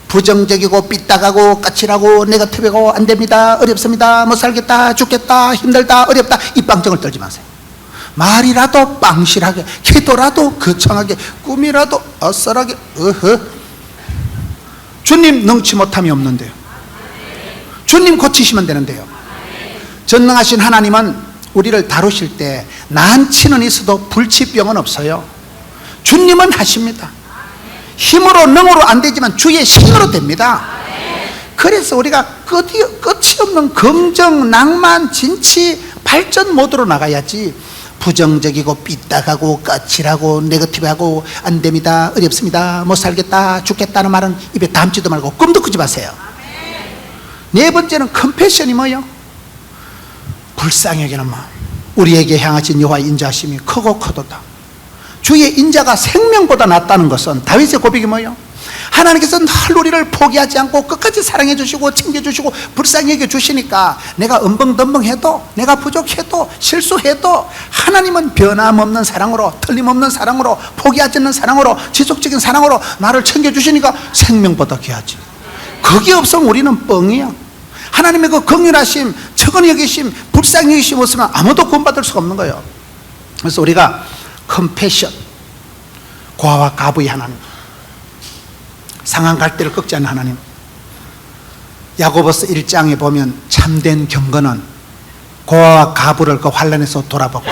부정적이고 삐딱하고 까칠하고 네거티브하고 안 됩니다, 어렵습니다, 못 살겠다, 죽겠다, 힘들다, 어렵다, 이 빵정을 떨지 마세요. 말이라도 빵실하게, 기도라도 거창하게, 꿈이라도 어설하게. 주님 능치 못함이 없는데요. 주님 고치시면 되는데요. 전능하신 하나님은 우리를 다루실 때 난치는 있어도 불치병은 없어요. 주님은 하십니다. 힘으로 능으로 안 되지만 주의 신으로 됩니다. 그래서 우리가 끝이 없는 긍정, 낭만, 진치, 발전 모드로 나가야지, 부정적이고 삐딱하고 까칠하고 네거티브하고 안 됩니다, 어렵습니다, 못 살겠다, 죽겠다는 말은 입에 담지도 말고 꿈도 꾸지 마세요. 네 번째는 컴패션이 뭐예요? 불쌍히 여기는 마음. 우리에게 향하신 여호와의 인자하심이 크고 크도다. 주의 인자가 생명보다 낫다는 것은, 다윗의 고백이 뭐예요? 하나님께서 늘 우리를 포기하지 않고 끝까지 사랑해 주시고 챙겨주시고 불쌍히 여겨주시니까, 내가 엄벙덤벙해도, 내가 부족해도, 실수해도 하나님은 변함없는 사랑으로, 틀림없는 사랑으로, 포기하지 않는 사랑으로, 지속적인 사랑으로 나를 챙겨주시니까 생명보다 귀하지. 그게 없으면 우리는 뻥이야. 하나님의 그 긍휼하심, 측은히 여기심, 불쌍히 여기심 없으면 아무도 구원받을 수가 없는 거예요. 그래서 우리가 컴패션, 고아와 가부의 하나님, 상한 갈대를 꺾지 않는 하나님. 야고보서 1장에 보면 참된 경건은 고아와 가부를 그 환난에서 돌아보고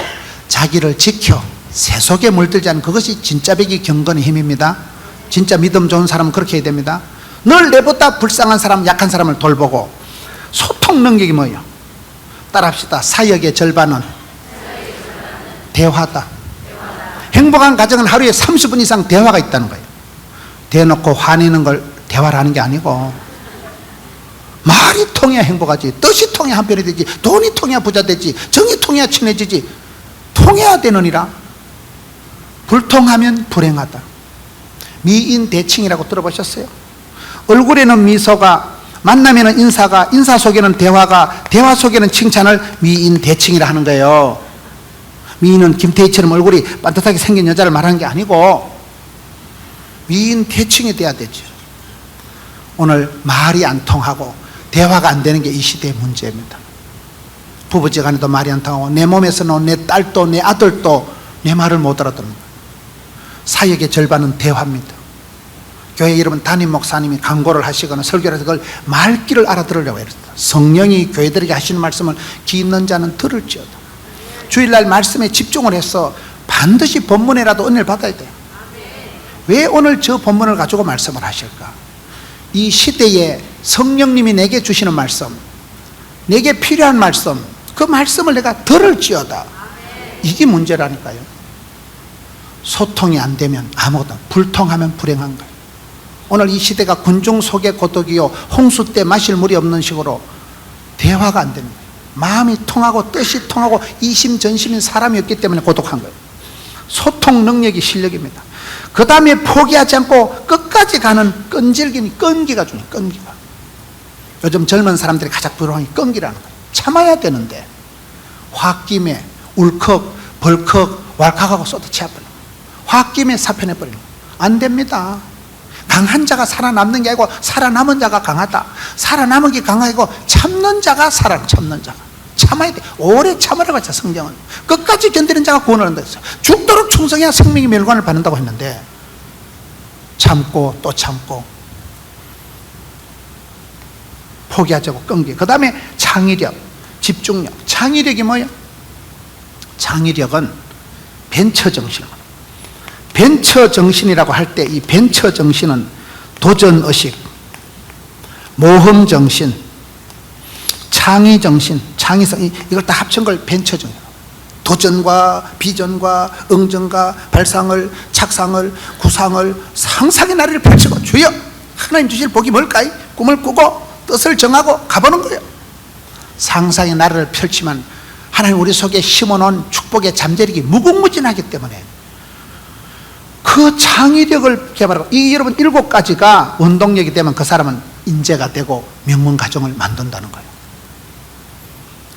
자기를 지켜 세속에 물들지 않는, 그것이 진짜 백이 경건의 힘입니다. 진짜 믿음 좋은 사람은 그렇게 해야 됩니다. 늘 내보다 불쌍한 사람, 약한 사람을 돌보고. 소통 능력이 뭐예요? 따라합시다. 사역의 절반은 대화다. 행복한 가정은 하루에 30분 이상 대화가 있다는 거예요. 대놓고 화내는 걸 대화를 하는 게 아니고, 말이 통해야 행복하지. 뜻이 통해야 한편이 되지. 돈이 통해야 부자 되지. 정이 통해야 친해지지. 통해야 되느니라. 불통하면 불행하다. 미인대칭이라고 들어보셨어요? 얼굴에는 미소가, 만나면 인사가, 인사 속에는 대화가, 대화 속에는 칭찬을 미인대칭이라 하는 거예요. 미인은 김태희처럼 얼굴이 반듯하게 생긴 여자를 말하는 게 아니고 미인대칭이 돼야 되죠. 오늘 말이 안 통하고 대화가 안 되는 게 이 시대의 문제입니다. 부부지간에도 말이 안 통하고 내 몸에서는 내 딸도 내 아들도 내 말을 못 알아듣는다. 사역의 절반은 대화입니다. 교회 여러분 담임 목사님이 강고를 하시거나 설교를 해서 그걸 말귀를 알아들으려고 했다. 성령이 교회들에게 하시는 말씀을 귀 있는 자는 들을지어다. 주일날 말씀에 집중을 해서 반드시 본문에라도 은혜를 받아야 돼요. 왜 오늘 저 본문을 가지고 말씀을 하실까? 이 시대에 성령님이 내게 주시는 말씀, 내게 필요한 말씀, 그 말씀을 내가 들을지어다. 이게 문제라니까요. 소통이 안 되면 아무것도, 불통하면 불행한 거예요. 오늘 이 시대가 군중 속의 고독이요 홍수 때 마실 물이 없는 식으로 대화가 안 되는 거예요. 마음이 통하고 뜻이 통하고 이심전심인 사람이 없기 때문에 고독한 거예요. 소통 능력이 실력입니다. 그 다음에 포기하지 않고 끝까지 가는 끈기가 중요해요. 끈기가. 요즘 젊은 사람들이 가장 부러운 게 끈기라는 거예요. 참아야 되는데 홧김에 울컥 벌컥 왈칵하고 쏟아치워버리는 거예요. 홧김에 사표내버리는 거예요. 안 됩니다. 강한 자가 살아남는 게 아니고 살아남은 자가 강하다. 살아남은 게 강하고 참는 자가 참는 자가 참아야 돼. 오래 참으라고 했죠. 성경은 끝까지 견디는 자가 구원을 한다 했어요. 죽도록 충성해야 생명의 멸관을 받는다고 했는데 참고 또 참고 포기하지 않고 끈기. 그 다음에 창의력, 집중력. 창의력이 뭐예요? 창의력은 벤처 정신입니다. 벤처 정신이라고 할 때 이 벤처 정신은 도전 의식, 모험 정신, 창의 정신, 창의성, 이걸 다 합친 걸 벤처 정신. 도전과 비전과 응전과 발상을, 착상을, 구상을, 상상의 나래를 펼치고 주여 하나님 주실 복이 뭘까요? 꿈을 꾸고 뜻을 정하고 가보는 거예요. 상상의 나래를 펼치면 하나님 우리 속에 심어놓은 축복의 잠재력이 무궁무진하기 때문에 그 창의력을 개발하고, 이 여러분 7가지가 원동력이 되면 그 사람은 인재가 되고 명문 가정을 만든다는 거예요.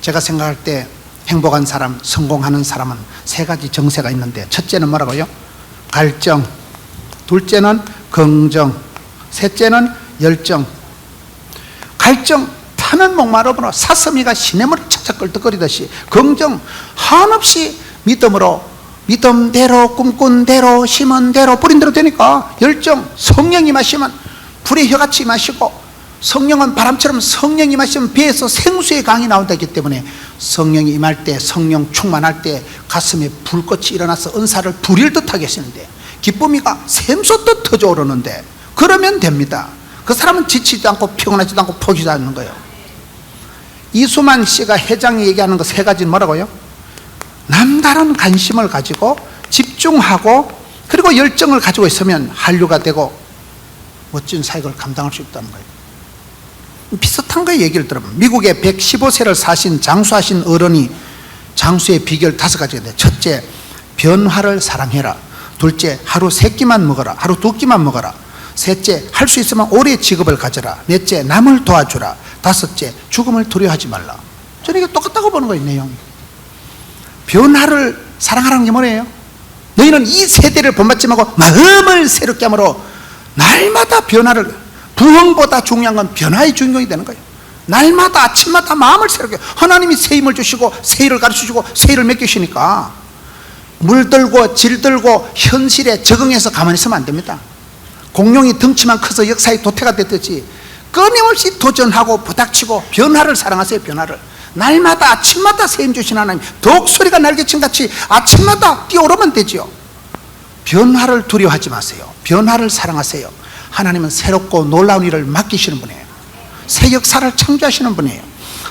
제가 생각할 때 행복한 사람, 성공하는 사람은 3가지 정세가 있는데, 첫째는 뭐라고요? 갈정, 둘째는 긍정, 셋째는 열정. 갈정, 타는 목마름으로 사슴이가 시냇물을 찾아 끌떡거리듯이, 긍정, 한없이 믿음대로 꿈꾼 대로 심은 대로 뿌린 대로 되니까, 열정, 성령이 마시면 불의 혀같이 마시고, 성령은 바람처럼 성령이 마시면 배에서 생수의 강이 나온다기 때문에 성령이 임할 때, 성령 충만할 때 가슴에 불꽃이 일어나서 은사를 부릴 듯하게 하시는데, 기쁨이가 샘솟듯 터져오르는데, 그러면 됩니다. 그 사람은 지치지도 않고 피곤하지도 않고 포기하지 않는 거예요. 이수만 씨가 회장이 얘기하는 그 3가지는 뭐라고요? 남다른 관심을 가지고 집중하고 그리고 열정을 가지고 있으면 한류가 되고 멋진 사역을 감당할 수 있다는 거예요. 비슷한 거 얘기를 들어보면, 미국에 115세를 사신 장수하신 어른이 장수의 비결 5가지가 있는데, 첫째, 변화를 사랑해라. 둘째, 하루 3끼만 먹어라. 하루 2끼만 먹어라. 셋째, 할 수 있으면 오래 직업을 가져라. 넷째, 남을 도와주라. 다섯째, 죽음을 두려워하지 말라. 저는 이게 똑같다고 보는 거예요, 내용이. 변화를 사랑하라는 게 뭐예요? 너희는 이 세대를 본받지 말고 마음을 새롭게 함으로 날마다 변화를, 부흥보다 중요한 건 변화의 주인공이 되는 거예요. 날마다 아침마다 마음을 새롭게, 하나님이 새 힘을 주시고 새 일을 가르쳐주고 새 일을 맡기시니까 물들고 질들고 현실에 적응해서 가만히 있으면 안 됩니다. 공룡이 덩치만 커서 역사의 도태가 됐듯이 끊임없이 도전하고 부닥치고 변화를 사랑하세요. 변화를 날마다 아침마다 새 힘 주신 하나님, 독수리가 날개친같이 아침마다 뛰어오르면 되죠. 변화를 두려워하지 마세요. 변화를 사랑하세요. 하나님은 새롭고 놀라운 일을 맡기시는 분이에요. 새 역사를 창조하시는 분이에요.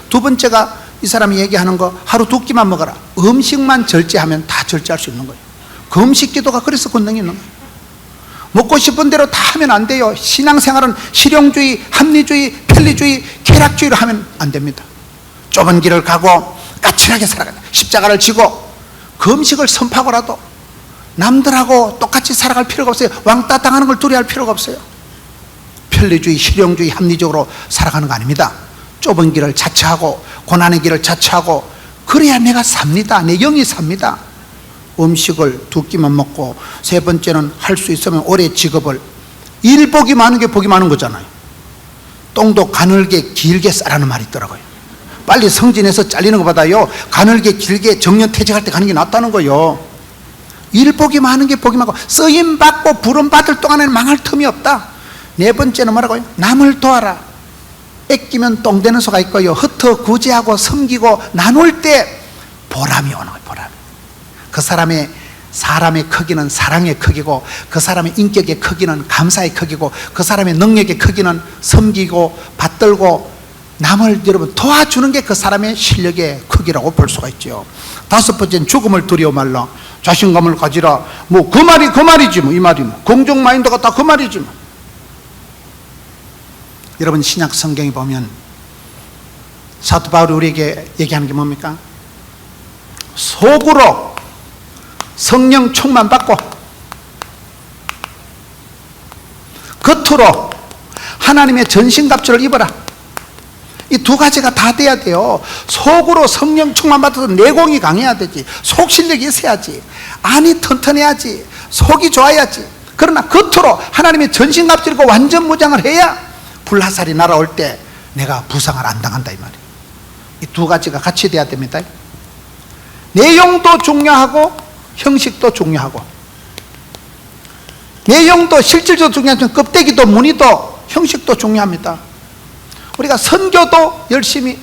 두 번째가 이 사람이 얘기하는 거, 하루 2끼만 먹어라. 음식만 절제하면 다 절제할 수 있는 거예요. 그 음식 기도가 그래서 권능이 있는 거예요. 먹고 싶은 대로 다 하면 안 돼요. 신앙생활은 실용주의, 합리주의, 편리주의, 쾌락주의로 하면 안 됩니다. 좁은 길을 가고 까칠하게 살아가야 돼. 십자가를 지고 금식을 선포하고라도 남들하고 똑같이 살아갈 필요가 없어요. 왕따 당하는 걸 두려워할 필요가 없어요. 편리주의, 실용주의, 합리적으로 살아가는 거 아닙니다. 좁은 길을 자처하고 고난의 길을 자처하고 그래야 내가 삽니다. 내 영이 삽니다. 음식을 두 끼만 먹고 세 번째는 할 수 있으면 오래 직업을, 일복이 많은 게 복이 많은 거잖아요. 똥도 가늘게 길게 싸라는 말이 있더라고요. 빨리 성진해서 잘리는 것보다요 가늘게 길게 정년퇴직할 때 가는 게 낫다는 거예요. 일복이 많은 게 복이 많고 쓰임 받고 부름 받을 동안에는 망할 틈이 없다. 네 번째는 뭐라고요? 남을 도와라. 뺏기면 똥 되는 수가 있고요, 흩어 구제하고 섬기고 나눌 때 보람이 오는 거예요. 보람이. 그 사람의 크기는 사랑의 크기고, 그 사람의 인격의 크기는 감사의 크기고, 그 사람의 능력의 크기는 섬기고 받들고 남을 여러분 도와주는 게 그 사람의 실력의 크기라고 볼 수가 있죠. 다섯 번째는 죽음을 두려워 말라. 자신감을 가지라. 뭐 그 말이지 뭐. 이 말이 뭐 공정 마인드가 다 그 말이지 뭐. 여러분 신약 성경에 보면 사도 바울이 우리에게 얘기하는 게 뭡니까? 속으로 성령 충만 받고 겉으로 하나님의 전신갑주를 입어라. 이 두 가지가 다 돼야 돼요. 속으로 성령 충만 받아서 내공이 강해야 되지, 속 실력이 있어야지, 안이 튼튼해야지, 속이 좋아야지. 그러나 겉으로 하나님의 전신갑주를 입고 완전 무장을 해야 불화살이 날아올 때 내가 부상을 안 당한다 이 말이에요. 이 두 가지가 같이 돼야 됩니다. 내용도 중요하고 형식도 중요하고, 내용도 실질적으로 중요하지만 껍데기도 무늬도 형식도 중요합니다. 우리가 선교도 열심히,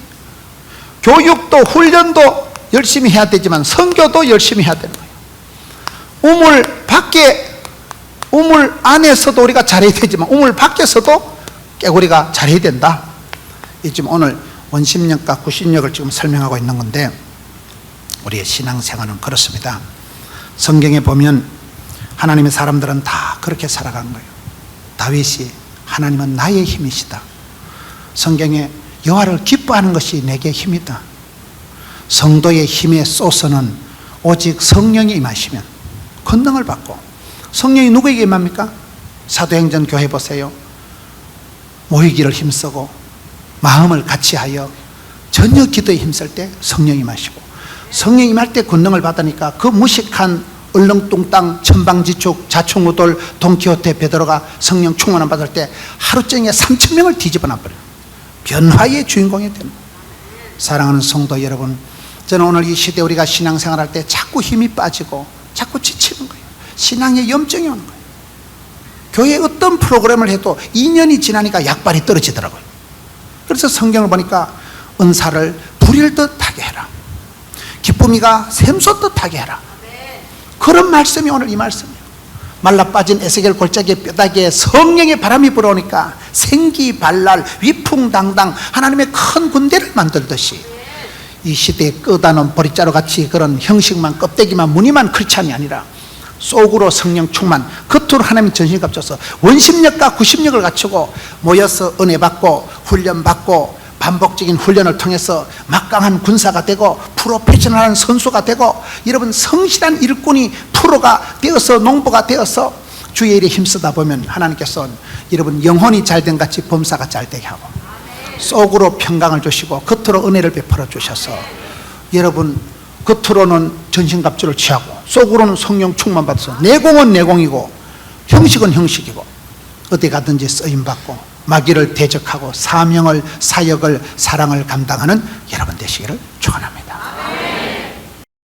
교육도 훈련도 열심히 해야 되지만 선교도 열심히 해야 되는 거예요. 우물 안에서도 우리가 잘해야 되지만 우물 밖에서도 깨구리가 잘해야 된다. 이 지금 오늘 원심력과 구심력을 지금 설명하고 있는 건데, 우리의 신앙생활은 그렇습니다. 성경에 보면 하나님의 사람들은 다 그렇게 살아간 거예요. 다윗이 하나님은 나의 힘이시다. 성경에 여호와를 기뻐하는 것이 내게 힘이다. 성도의 힘의 소스는 오직 성령이 임하시면 권능을 받고, 성령이 누구에게 임합니까? 사도행전 교회 보세요. 모이기를 힘쓰고 마음을 같이하여 전혀 기도에 힘쓸 때 성령이 임하시고, 성령이 임할 때 권능을 받으니까 그 무식한 얼렁뚱땅 천방지축 자충우돌 돈키호테 베드로가 성령 충만을 받을 때 하루종일 3,000명을 뒤집어 놔버려요. 변화의 주인공이 됩니다. 사랑하는 성도 여러분, 저는 오늘 이 시대에 우리가 신앙생활할 때 자꾸 힘이 빠지고 자꾸 지치는 거예요. 신앙에 염증이 오는 거예요. 교회에 어떤 프로그램을 해도 2년이 지나니까 약발이 떨어지더라고요. 그래서 성경을 보니까 은사를 부릴 듯하게 해라, 기쁨이가 샘솟듯 하게 해라. 그런 말씀이 오늘 이 말씀이에요. 말라빠진 에스겔 골짜기의 뼈다귀에 성령의 바람이 불어오니까 생기발랄 위풍당당 하나님의 큰 군대를 만들듯이 이 시대에 끄다놓은 보리자루같이 그런 형식만, 껍데기만, 무늬만 크리스찬이 아니라 속으로 성령 충만, 겉으로 하나님 전신 값져서 원심력과 구심력을 갖추고 모여서 은혜 받고 훈련 받고 반복적인 훈련을 통해서 막강한 군사가 되고 프로페셔널한 선수가 되고, 여러분 성실한 일꾼이 프로가 되어서 농부가 되어서 주의 일에 힘쓰다 보면 하나님께서 여러분 영혼이 잘된 같이 범사가 잘되게 하고, 속으로 평강을 주시고 겉으로 은혜를 베풀어 주셔서 여러분 겉으로는 전신갑주를 취하고 속으로는 성령 충만 받아서 내공은 내공이고 형식은 형식이고 어디 가든지 쓰임받고 마귀를 대적하고 사명을, 사역을, 사랑을 감당하는 여러분 되시기를 축원합니다.